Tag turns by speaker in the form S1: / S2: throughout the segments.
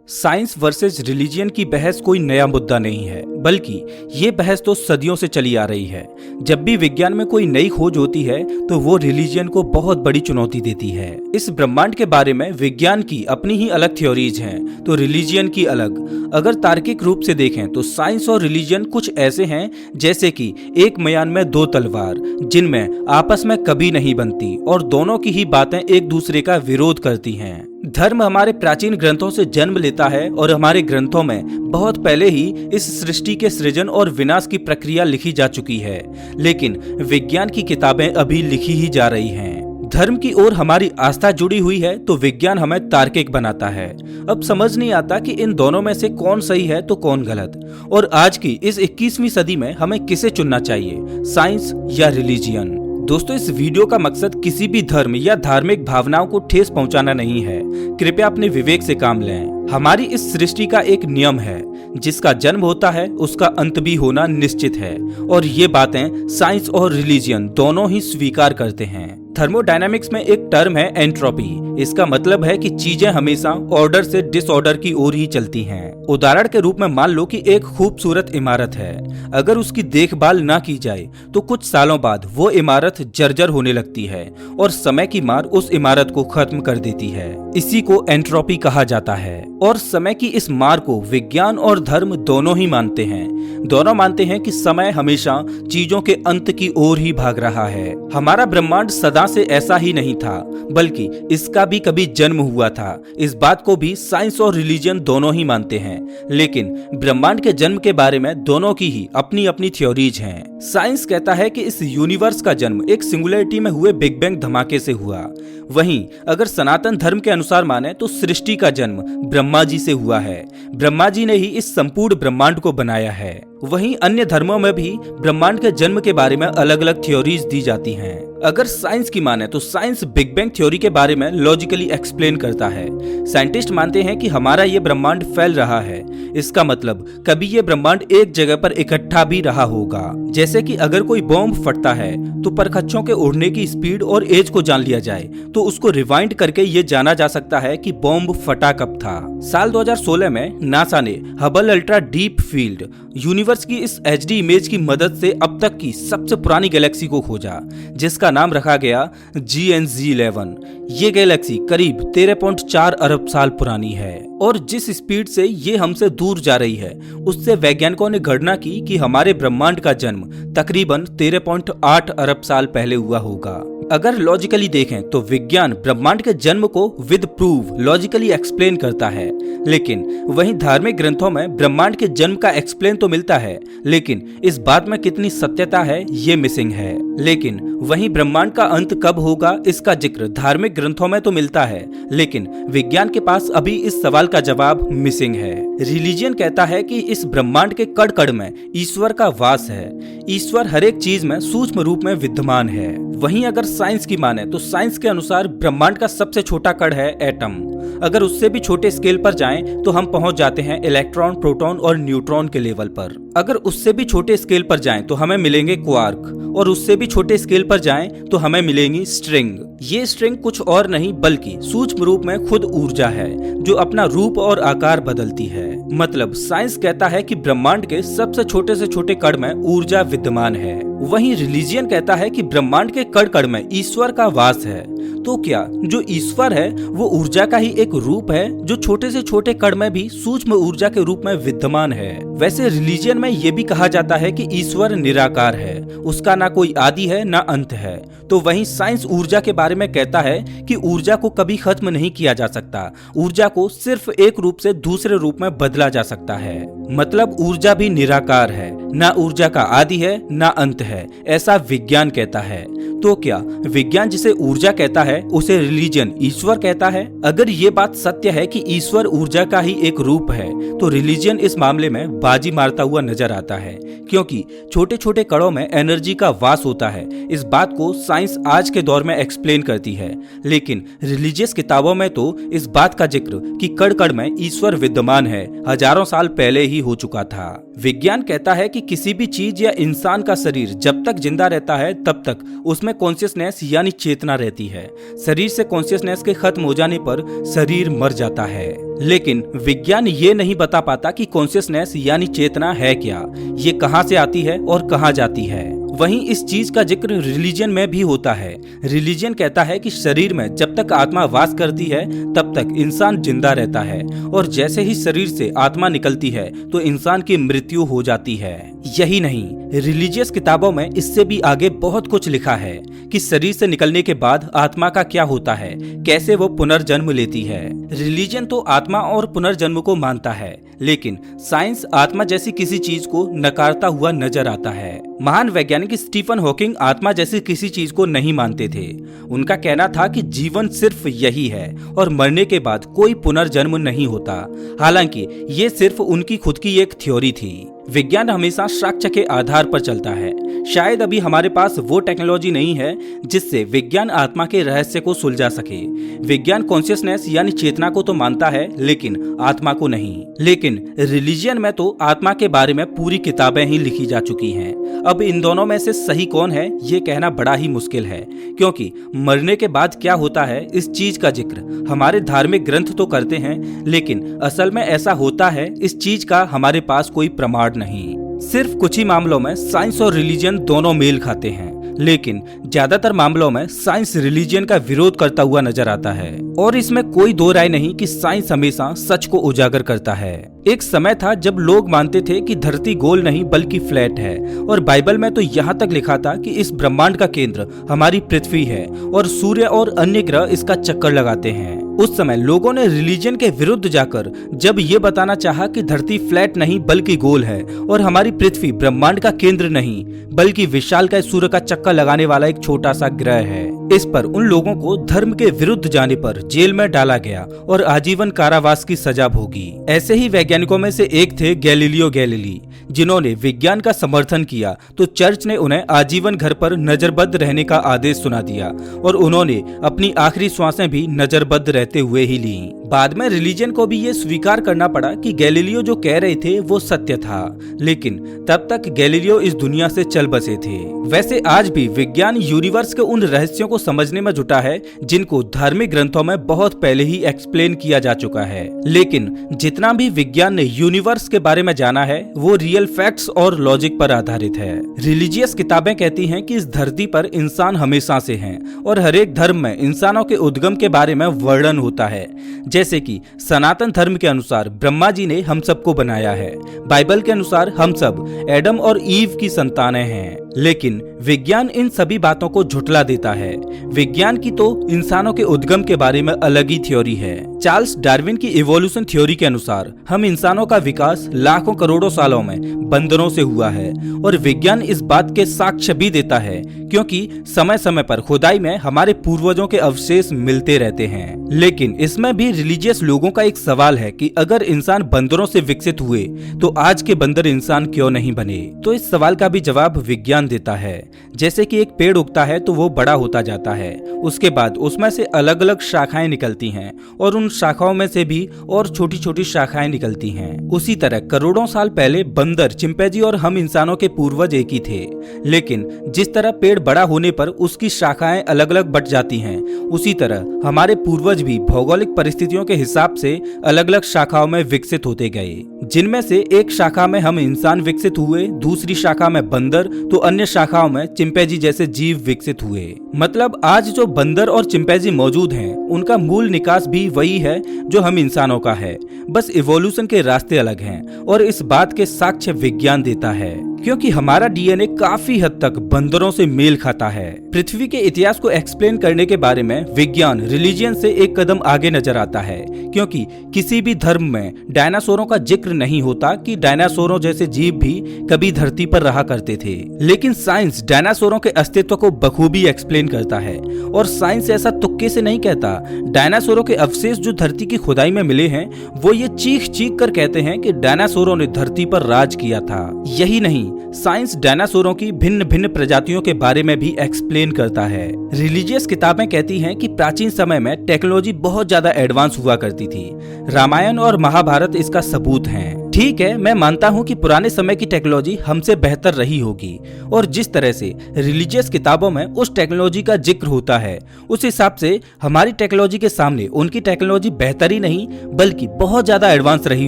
S1: Science versus religion की बहस कोई नया मुद्दा नहीं है, बल्कि ये बहस तो सदियों से चली आ रही है। जब भी विज्ञान में कोई नई खोज होती है तो वो रिलीजियन को बहुत बड़ी चुनौती देती है। इस ब्रह्मांड के बारे में विज्ञान की अपनी ही अलग थ्योरीज हैं, तो रिलीजियन की अलग। अगर तार्किक रूप से देखें तो साइंस और रिलीजियन कुछ ऐसे हैं जैसे कि एक म्यान में दो तलवार, जिनमें आपस में कभी नहीं बनती और दोनों की ही बातें एक दूसरे का विरोध करती हैं। धर्म हमारे प्राचीन ग्रंथों से जन्म लेता है और हमारे ग्रंथों में बहुत पहले ही इस सृष्टि के सृजन और विनाश की प्रक्रिया लिखी जा चुकी है, लेकिन विज्ञान की किताबें अभी लिखी ही जा रही हैं। धर्म की ओर हमारी आस्था जुड़ी हुई है तो विज्ञान हमें तार्किक बनाता है। अब समझ नहीं आता कि इन दोनों में से कौन सही है तो कौन गलत, और आज की इस 21वीं सदी में हमें किसे चुनना चाहिए, साइंस या रिलीजियन। दोस्तों, इस वीडियो का मकसद किसी भी धर्म या धार्मिक भावनाओं को ठेस पहुंचाना नहीं है। कृपया अपने विवेक से काम लें। हमारी इस सृष्टि का एक नियम है, जिसका जन्म होता है उसका अंत भी होना निश्चित है, और ये बातें साइंस और रिलीजियन दोनों ही स्वीकार करते हैं। थर्मोडायनामिक्स में एक टर्म है एंट्रोपी। इसका मतलब है कि चीजें हमेशा ऑर्डर से डिसऑर्डर की ओर ही चलती हैं। उदाहरण के रूप में मान लो कि एक खूबसूरत इमारत है। अगर उसकी देखभाल ना की जाए तो कुछ सालों बाद वो इमारत जर्जर होने लगती है और समय की मार उस इमारत को खत्म कर देती है। इसी को एंट्रोपी कहा जाता है, और समय की इस मार को विज्ञान और धर्म दोनों ही मानते हैं। दोनों मानते हैं कि समय हमेशा चीजों के अंत की ओर ही भाग रहा है। हमारा ब्रह्मांड सदा से ऐसा ही नहीं था, बल्कि इसका भी कभी जन्म हुआ था। इस बात को भी साइंस और रिलीजन दोनों ही मानते हैं, लेकिन ब्रह्मांड के जन्म के बारे में दोनों की ही अपनी अपनी थ्योरीज हैं। साइंस कहता है कि इस यूनिवर्स का जन्म एक सिंगुलरिटी में हुए बिग बैंग धमाके से हुआ। वहीं अगर सनातन धर्म के अनुसार माने तो सृष्टि का जन्म ब्रह्मा जी से हुआ है। ब्रह्मा जी ने ही इस संपूर्ण ब्रह्मांड को बनाया है। वहीं अन्य धर्मों में भी ब्रह्मांड के जन्म के बारे में अलग अलग थ्योरीज दी जाती हैं। अगर साइंस की माने तो साइंस बिग बैंग थ्योरी के बारे में लॉजिकली एक्सप्लेन करता है। साइंटिस्ट मानते हैं कि हमारा ये ब्रह्मांड फैल रहा है। इसका मतलब कभी ये ब्रह्मांड एक जगह पर इकट्ठा भी रहा होगा। जैसे कि अगर कोई बॉम्ब फटता है तो परखच्चों के उड़ने की स्पीड और एज को जान लिया जाए तो उसको रिवाइंड करके ये जाना जा सकता है कि बॉम्ब फटा कब था। साल 2016 में नासा ने Hubble ultra deep field universe की इस एचडी इमेज की मदद से अब तक की सबसे पुरानी गैलेक्सी को खोजा, जिसका नाम रखा गया GNZ11। ये गैलेक्सी करीब 13.4 अरब साल पुरानी है, और जिस स्पीड से ये हमसे दूर जा रही है उससे वैज्ञानिकों ने गणना की कि हमारे ब्रह्मांड का जन्म तकरीबन 13.8 अरब साल पहले हुआ होगा। अगर लॉजिकली देखें तो विज्ञान ब्रह्मांड के जन्म को विद प्रूफ लॉजिकली एक्सप्लेन करता है, लेकिन वहीं धार्मिक ग्रंथों में ब्रह्मांड के जन्म का एक्सप्लेन तो मिलता है, लेकिन इस बात में कितनी सत्यता है ये मिसिंग है। लेकिन वहीं ब्रह्मांड का अंत कब होगा इसका जिक्र धार्मिक ग्रंथों में तो मिलता है, लेकिन विज्ञान के पास अभी इस सवाल का जवाब मिसिंग है। रिलीजियन कहता है कि इस ब्रह्मांड के कण कण में ईश्वर का वास है। ईश्वर हर एक चीज में सूक्ष्म रूप में विद्यमान है। वहीं अगर साइंस की माने तो साइंस के अनुसार ब्रह्मांड का सबसे छोटा कण है एटम। अगर उससे भी छोटे स्केल पर जाएं तो हम पहुंच जाते हैं इलेक्ट्रॉन, प्रोटॉन और न्यूट्रॉन के लेवल पर। अगर उससे भी छोटे स्केल पर जाएं तो हमें मिलेंगे क्वार्क, और उससे भी छोटे स्केल पर जाएं तो हमें मिलेंगी स्ट्रिंग। ये स्ट्रिंग कुछ और नहीं बल्कि सूक्ष्म रूप में खुद ऊर्जा है, जो अपना रूप और आकार बदलती है। मतलब साइंस कहता है कि ब्रह्मांड के सबसे छोटे से छोटे कण में ऊर्जा विद्यमान है। वहीं रिलीजियन कहता है कि ब्रह्मांड के कण कण में ईश्वर का वास है। तो क्या जो ईश्वर है वो ऊर्जा का ही एक रूप है, जो छोटे से छोटे कण में भी सूक्ष्म ऊर्जा के रूप में विद्यमान है? वैसे रिलीजियन में ये भी कहा जाता है कि ईश्वर निराकार है, उसका ना कोई आदि है ना अंत है। तो वहीं साइंस ऊर्जा के बारे में कहता है कि ऊर्जा को कभी खत्म नहीं किया जा सकता। ऊर्जा को सिर्फ एक रूप से दूसरे रूप में बदला जा सकता है। मतलब ऊर्जा भी निराकार है, ना ऊर्जा का आदि है ना अंत है, ऐसा विज्ञान कहता है। तो क्या विज्ञान जिसे ऊर्जा कहता है उसे रिलीजन ईश्वर कहता है? अगर ये बात सत्य है कि ईश्वर ऊर्जा का ही एक रूप है, तो रिलीजन इस मामले में बाजी मारता हुआ नजर आता है, क्योंकि छोटे छोटे कणों में एनर्जी का वास होता है। इस बात को साइंस आज के दौर में एक्सप्लेन करती है, लेकिन रिलीजियस किताबों में तो इस बात का जिक्र कि कण कण में ईश्वर विद्यमान है हजारों साल पहले ही हो चुका था। विज्ञान कहता है कि किसी भी चीज या इंसान का शरीर जब तक जिंदा रहता है तब तक उसमें कॉन्शियसनेस यानी चेतना रहती है। शरीर से कॉन्शियसनेस के खत्म हो जाने पर शरीर मर जाता है। लेकिन विज्ञान ये नहीं बता पाता कि कॉन्शियसनेस यानी चेतना है क्या, ये कहाँ से आती है और कहाँ जाती है। वहीं इस चीज का जिक्र रिलीजन में भी होता है। रिलीजन कहता है कि शरीर में जब तक आत्मा वास करती है तब तक इंसान जिंदा रहता है और जैसे ही शरीर से आत्मा निकलती है तो इंसान की मृत्यु हो जाती है। यही नहीं, रिलीजियस किताबों में इससे भी आगे बहुत कुछ लिखा है कि शरीर से निकलने के बाद आत्मा का क्या होता है, कैसे वो पुनर्जन्म लेती है। रिलीजन तो आत्मा और पुनर्जन्म को मानता है, लेकिन साइंस आत्मा जैसी किसी चीज को नकारता हुआ नजर आता है। महान वैज्ञानिक स्टीफन हॉकिंग आत्मा जैसी किसी चीज को नहीं मानते थे। उनका कहना था कि जीवन सिर्फ यही है और मरने के बाद कोई पुनर्जन्म नहीं होता। हालांकि ये सिर्फ उनकी खुद की एक थ्योरी थी। विज्ञान हमेशा साक्ष्य के आधार पर चलता है। शायद अभी हमारे पास वो टेक्नोलॉजी नहीं है जिससे विज्ञान आत्मा के रहस्य को सुलझा सके। विज्ञान कॉन्शियसनेस यानी चेतना को तो मानता है लेकिन आत्मा को नहीं। लेकिन रिलीजियन में तो आत्मा के बारे में पूरी किताबें ही लिखी जा चुकी हैं। अब इन दोनों में से सही कौन है ये कहना बड़ा ही मुश्किल है, क्योंकि मरने के बाद क्या होता है इस चीज का जिक्र हमारे धार्मिक ग्रंथ तो करते हैं, लेकिन असल में ऐसा होता है इस चीज का हमारे पास कोई प्रमाण नहीं। सिर्फ कुछ ही मामलों में साइंस और रिलीजन दोनों मेल खाते हैं, लेकिन ज्यादातर मामलों में साइंस रिलीजन का विरोध करता हुआ नजर आता है। और इसमें कोई दो राय नहीं कि साइंस हमेशा सच को उजागर करता है। एक समय था जब लोग मानते थे कि धरती गोल नहीं बल्कि फ्लैट है, और बाइबल में तो यहाँ तक लिखा था कि इस ब्रह्मांड का केंद्र हमारी पृथ्वी है और सूर्य और अन्य ग्रह इसका चक्कर लगाते हैं। उस समय लोगों ने रिलीजन के विरुद्ध जाकर जब ये बताना चाहा कि धरती फ्लैट नहीं बल्कि गोल है और हमारी पृथ्वी ब्रह्मांड का केंद्र नहीं बल्कि विशालकाय सूर्य का चक्कर लगाने वाला एक छोटा सा ग्रह है, इस पर उन लोगों को धर्म के विरुद्ध जाने पर जेल में डाला गया और आजीवन कारावास की सजा भोगी। ऐसे ही वैज्ञानिकों में से एक थे गैलीलियो गैलीली, जिन्होंने विज्ञान का समर्थन किया तो चर्च ने उन्हें आजीवन घर पर नजरबंद रहने का आदेश सुना दिया और उन्होंने अपनी आखिरी श्वासें भी नजरबंद रहते हुए ही ली। बाद में रिलीजन को भी ये स्वीकार करना पड़ा कि गैलीलियो जो कह रहे थे वो सत्य था, लेकिन तब तक गैलीलियो इस दुनिया से चल बसे थे। वैसे आज भी विज्ञान यूनिवर्स के उन रहस्यों को समझने में जुटा है जिनको धार्मिक ग्रंथों में बहुत पहले ही एक्सप्लेन किया जा चुका है। लेकिन जितना भी विज्ञान ने यूनिवर्स के बारे में जाना है वो रियल फैक्ट्स और लॉजिक पर आधारित है। रिलीजियस किताबें कहती हैं कि इस धरती पर इंसान हमेशा से हैं और हर एक धर्म में इंसानों के उद्गम के बारे में वर्णन होता है। जैसे कि सनातन धर्म के अनुसार ब्रह्मा जी ने हम सबको बनाया है, बाइबल के अनुसार हम सब एडम और ईव की संतानें हैं। लेकिन विज्ञान इन सभी बातों को झुठला देता है। विज्ञान की तो इंसानों के उद्गम के बारे में अलग ही थ्योरी है। चार्ल्स डार्विन की इवोल्यूशन थ्योरी के अनुसार हम इंसानों का विकास लाखों करोड़ों सालों में बंदरों से हुआ है और विज्ञान इस बात के साक्ष्य भी देता है, क्योंकि समय समय पर खुदाई में हमारे पूर्वजों के अवशेष मिलते रहते हैं। लेकिन इसमें भी रिलीजियस लोगों का एक सवाल है कि अगर इंसान बंदरों से विकसित हुए तो आज के बंदर इंसान क्यों नहीं बने। तो इस सवाल का भी जवाब विज्ञान देता है। जैसे कि एक पेड़ उगता है तो वो बड़ा होता जाता है, उसके बाद उसमें से अलग अलग शाखाएं निकलती हैं और उन शाखाओं में से भी और छोटी छोटी शाखाएं निकलती हैं। उसी तरह करोड़ों साल पहले बंदर, चिंपैंजी और हम इंसानों के पूर्वज एक ही थे। लेकिन जिस तरह पेड़ बड़ा होने पर उसकी शाखाएं अलग अलग बट जाती हैं, उसी तरह हमारे पूर्वज भी भौगोलिक परिस्थितियों के हिसाब से अलग अलग शाखाओं में विकसित होते गए, जिनमें से एक शाखा में हम इंसान विकसित हुए, दूसरी शाखा में बंदर, तो अन्य शाखाओं में चिंपैंजी जैसे जीव विकसित हुए। मतलब आज जो बंदर और चिंपैंजी मौजूद हैं, उनका मूल निकास भी वही है जो हम इंसानों का है, बस इवोल्यूशन के रास्ते अलग हैं और इस बात के साक्ष्य विज्ञान देता है, क्योंकि हमारा डीएनए काफी हद तक बंदरों से मेल खाता है। पृथ्वी के इतिहास को एक्सप्लेन करने के बारे में विज्ञान रिलीजियन से एक कदम आगे नजर आता है, क्योंकि किसी भी धर्म में डायनासोरों का जिक्र नहीं होता कि डायनासोरों जैसे जीव भी कभी धरती पर रहा करते थे। लेकिन साइंस डायनासोरों के अस्तित्व को बखूबी एक्सप्लेन करता है और साइंस ऐसा तुक्के से नहीं कहता। डायनासोरों के अवशेष जो धरती की खुदाई में मिले हैं वो ये चीख चीख कर कहते हैं कि डायनासोरों ने धरती पर राज किया था। यही नहीं, वहीं साइंस डायनासोरों की भिन्न भिन्न प्रजातियों के बारे में भी एक्सप्लेन करता है। रिलीजियस किताबें कहती हैं कि प्राचीन समय में टेक्नोलॉजी बहुत ज्यादा एडवांस हुआ करती थी। रामायण और महाभारत इसका सबूत हैं। ठीक है, मैं मानता हूँ कि पुराने समय की टेक्नोलॉजी हमसे बेहतर रही होगी, और जिस तरह से रिलीजियस किताबों में उस टेक्नोलॉजी का जिक्र होता है, उस हिसाब से हमारी टेक्नोलॉजी के सामने उनकी टेक्नोलॉजी बेहतर ही नहीं बल्कि बहुत ज्यादा एडवांस रही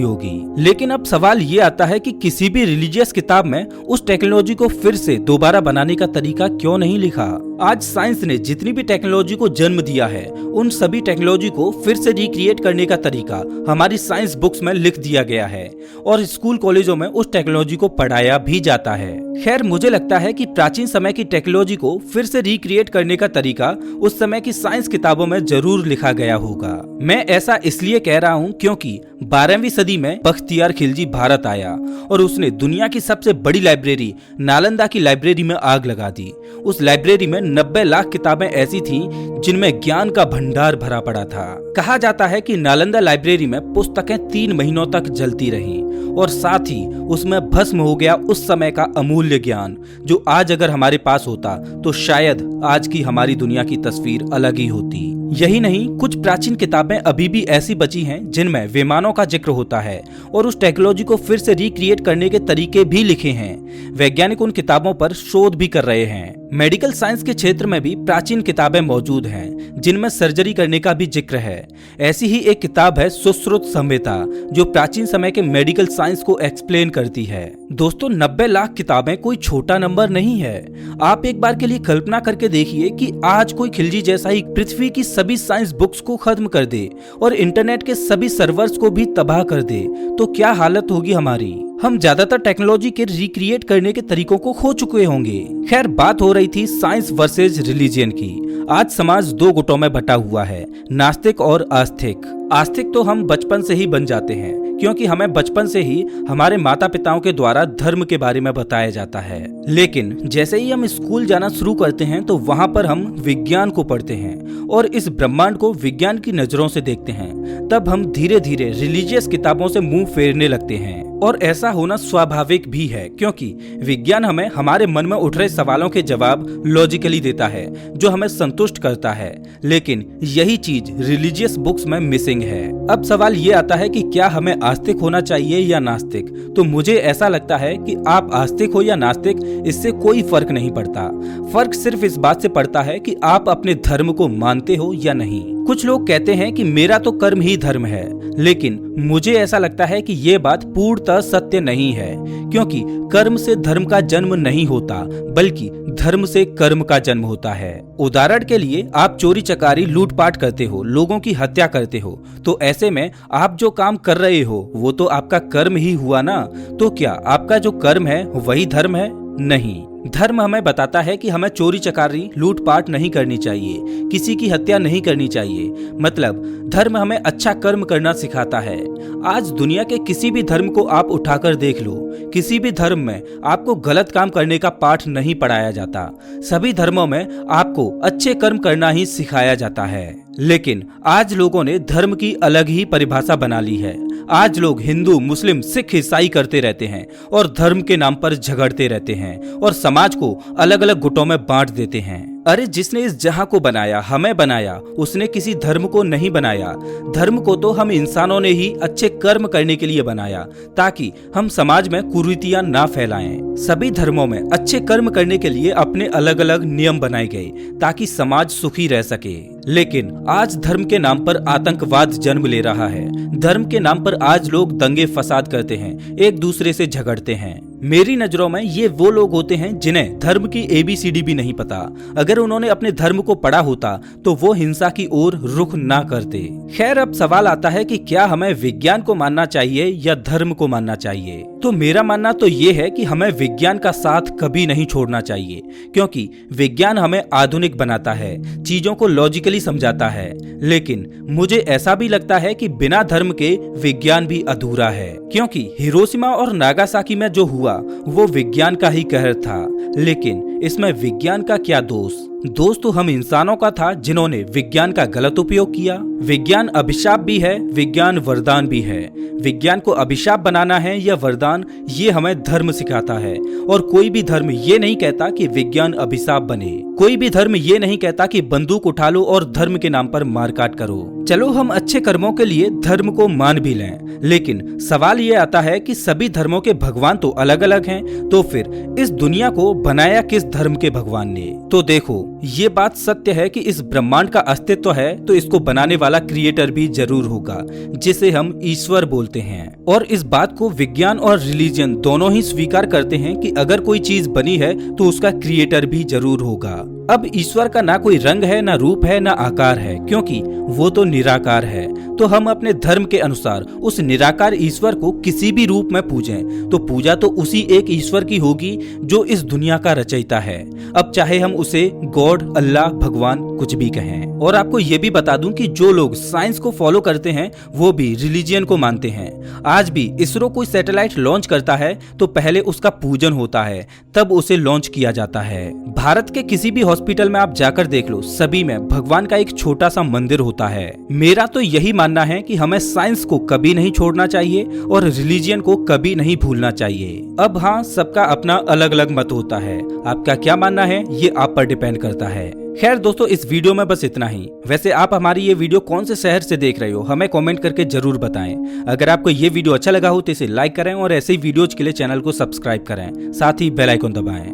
S1: होगी। लेकिन अब सवाल ये आता है कि किसी भी रिलीजियस किताब में उस टेक्नोलॉजी को फिर से दोबारा बनाने का तरीका क्यों नहीं लिखा। आज साइंस ने जितनी भी टेक्नोलॉजी को जन्म दिया है, उन सभी टेक्नोलॉजी को फिर से रिक्रिएट करने का तरीका हमारी साइंस बुक्स में लिख दिया गया है और स्कूल कॉलेजों में उस टेक्नोलॉजी को पढ़ाया भी जाता है। खैर, मुझे लगता है कि प्राचीन समय की टेक्नोलॉजी को फिर से रिक्रिएट करने का तरीका उस समय की साइंस किताबों में जरूर लिखा गया होगा। मैं ऐसा इसलिए कह रहा हूँ क्योंकि 12वीं सदी में बख्तियार खिलजी भारत आया और उसने दुनिया की सबसे बड़ी लाइब्रेरी नालंदा की लाइब्रेरी में आग लगा दी। उस लाइब्रेरी में 90 लाख किताबें ऐसी थीं जिनमें ज्ञान का भंडार भरा पड़ा था। कहा जाता है कि नालंदा लाइब्रेरी में पुस्तकें 3 महीनों तक जलती रहीं और साथ ही उसमें भस्म हो गया उस समय का अमूल्य ज्ञान, जो आज अगर हमारे पास होता तो शायद आज की हमारी दुनिया की तस्वीर अलग ही होती। यही नहीं, कुछ प्राचीन किताबें अभी भी ऐसी बची हैं जिनमें विमानों का जिक्र होता है और उस टेक्नोलॉजी को फिर से रिक्रिएट करने के तरीके भी लिखे हैं। वैज्ञानिक उन किताबों पर शोध भी कर रहे हैं। मेडिकल साइंस के क्षेत्र में भी प्राचीन किताबें मौजूद हैं जिनमें सर्जरी करने का भी जिक्र है। ऐसी ही एक किताब है सुश्रुत संहिता, जो प्राचीन समय के मेडिकल साइंस को एक्सप्लेन करती है। दोस्तों, 90 लाख किताबें कोई छोटा नंबर नहीं है। आप एक बार के लिए कल्पना करके देखिए कि आज कोई खिलजी जैसा ही पृथ्वी की सभी साइंस बुक्स को खत्म कर दे और इंटरनेट के सभी सर्वर्स को भी तबाह कर दे, तो क्या हालत होगी हमारी। हम ज्यादातर टेक्नोलॉजी के रिक्रिएट करने के तरीकों को खो चुके होंगे। खैर, बात हो रही थी साइंस वर्सेस रिलीजन की। आज समाज 2 गुटों में बटा हुआ है, नास्तिक और आस्तिक। आस्तिक तो हम बचपन से ही बन जाते हैं, क्योंकि हमें बचपन से ही हमारे माता पिताओं के द्वारा धर्म के बारे में बताया जाता है। लेकिन जैसे ही हम स्कूल जाना शुरू करते हैं तो वहाँ पर हम विज्ञान को पढ़ते हैं और इस ब्रह्मांड को विज्ञान की नजरों से देखते हैं। तब हम धीरे धीरे रिलीजियस किताबों से मुंह फेरने लगते हैं, और ऐसा होना स्वाभाविक भी है क्योंकि विज्ञान हमें हमारे मन में उठ रहे सवालों के जवाब लॉजिकली देता है, जो हमें संतुष्ट करता है। लेकिन यही चीज रिलीजियस बुक्स में मिसिंग है। अब सवाल ये आता है कि क्या हमें आस्तिक होना चाहिए या नास्तिक। तो मुझे ऐसा लगता है कि आप आस्तिक हो या नास्तिक, इससे कोई फर्क नहीं पड़ता। फर्क सिर्फ इस बात से पड़ता है कि आप अपने धर्म को मानते हो या नहीं। कुछ लोग कहते हैं कि मेरा तो कर्म ही धर्म है, लेकिन मुझे ऐसा लगता है कि ये बात पूर्णतः सत्य नहीं है, क्योंकि कर्म से धर्म का जन्म नहीं होता, बल्कि धर्म से कर्म का जन्म होता है। उदाहरण के लिए, आप चोरी चकारी लूटपाट करते हो, लोगों की हत्या करते हो, तो ऐसे में आप जो काम कर रहे हो वो तो आपका कर्म ही हुआ ना। तो क्या आपका जो कर्म है वही धर्म है? नहीं। धर्म हमें बताता है कि हमें चोरी चकारी लूटपाट नहीं करनी चाहिए, किसी की हत्या नहीं करनी चाहिए। मतलब धर्म हमें अच्छा कर्म करना सिखाता है। आज दुनिया के किसी भी धर्म को आप उठाकर देख लो, किसी भी धर्म में आपको गलत काम करने का पाठ नहीं पढ़ाया जाता। सभी धर्मों में आपको अच्छे कर्म करना ही सिखाया जाता है। लेकिन आज लोगों ने धर्म की अलग ही परिभाषा बना ली है। आज लोग हिंदू, मुस्लिम, सिख, ईसाई करते रहते हैं और धर्म के नाम पर झगड़ते रहते हैं और समाज को अलग अलग गुटों में बांट देते हैं। अरे, जिसने इस जहां को बनाया, हमें बनाया, उसने किसी धर्म को नहीं बनाया। धर्म को तो हम इंसानों ने ही अच्छे कर्म करने के लिए बनाया, ताकि हम समाज में कुरीतियां ना फैलाएं। सभी धर्मों में अच्छे कर्म करने के लिए अपने अलग अलग नियम बनाए गए, ताकि समाज सुखी रह सके। लेकिन आज धर्म के नाम पर आतंकवाद जन्म ले रहा है। धर्म के नाम पर आज लोग दंगे फसाद करते हैं, एक दूसरे से झगड़ते हैं। मेरी नजरों में ये वो लोग होते हैं जिन्हें धर्म की ABCD भी नहीं पता। अगर उन्होंने अपने धर्म को पढ़ा होता तो वो हिंसा की ओर रुख ना करते। खैर, अब सवाल आता है कि क्या हमें विज्ञान को मानना चाहिए या धर्म को मानना चाहिए। तो मेरा मानना तो ये है कि हमें विज्ञान का साथ कभी नहीं छोड़ना चाहिए, क्योंकि विज्ञान हमें आधुनिक बनाता है, चीजों को लॉजिकली समझाता है। लेकिन मुझे ऐसा भी लगता है कि बिना धर्म के विज्ञान भी अधूरा है, क्योंकि हिरोशिमा और नागासाकी में जो हुआ वो विज्ञान का ही कहर था। लेकिन इसमें विज्ञान का क्या दोष। दोस्तों हम इंसानों का था जिन्होंने विज्ञान का गलत उपयोग किया। विज्ञान अभिशाप भी है, विज्ञान वरदान भी है। विज्ञान को अभिशाप बनाना है या वरदान, ये हमें धर्म सिखाता है। और कोई भी धर्म ये नहीं कहता कि विज्ञान अभिशाप बने। कोई भी धर्म ये नहीं कहता कि बंदूक उठा लो और धर्म के नाम पर मारकाट करो। चलो हम अच्छे कर्मों के लिए धर्म को मान भी लें, लेकिन सवाल ये आता है कि सभी धर्मों के भगवान तो अलग अलग हैं, तो फिर इस दुनिया को बनाया किस धर्म के भगवान ने? तो देखो, ये बात सत्य है कि इस ब्रह्मांड का अस्तित्व है तो इसको बनाने वाला क्रिएटर भी जरूर होगा, जिसे हम ईश्वर बोलते हैं। और इस बात को विज्ञान और रिलीजन दोनों ही स्वीकार करते हैं कि अगर कोई चीज बनी है तो उसका क्रिएटर भी जरूर होगा। अब ईश्वर का ना कोई रंग है, ना रूप है, ना आकार है, क्योंकि वो तो निराकार है। तो हम अपने धर्म के अनुसार उस निराकार ईश्वर को किसी भी रूप में पूजें तो पूजा तो उसी एक ईश्वर की होगी जो इस दुनिया का रचयिता है। अब चाहे हम उसे गॉड, अल्लाह, भगवान कुछ भी कहें। और आपको ये भी बता दूं कि जो लोग साइंस को फॉलो करते हैं वो भी रिलीजियन को मानते हैं। आज भी इसरो कोई सैटेलाइट लॉन्च करता है तो पहले उसका पूजन होता है, तब उसे लॉन्च किया जाता है। भारत के किसी भी हॉस्पिटल में आप जाकर देख लो, सभी में भगवान का एक छोटा सा मंदिर होता है। मेरा तो यही मानना है कि हमें साइंस को कभी नहीं छोड़ना चाहिए और रिलीजियन को कभी नहीं भूलना चाहिए। अब हाँ, सबका अपना अलग अलग मत होता है। आपका क्या मानना है ये आप पर डिपेंड करता है। खैर दोस्तों, इस वीडियो में बस इतना ही। वैसे आप हमारी ये वीडियो कौन से शहर से देख रहे हो हमें कमेंट करके जरूर बताएं। अगर आपको ये वीडियो अच्छा लगा हो तो इसे लाइक करें और ऐसे ही वीडियोज के लिए चैनल को सब्सक्राइब करें, साथ ही बेल आइकन दबाएं।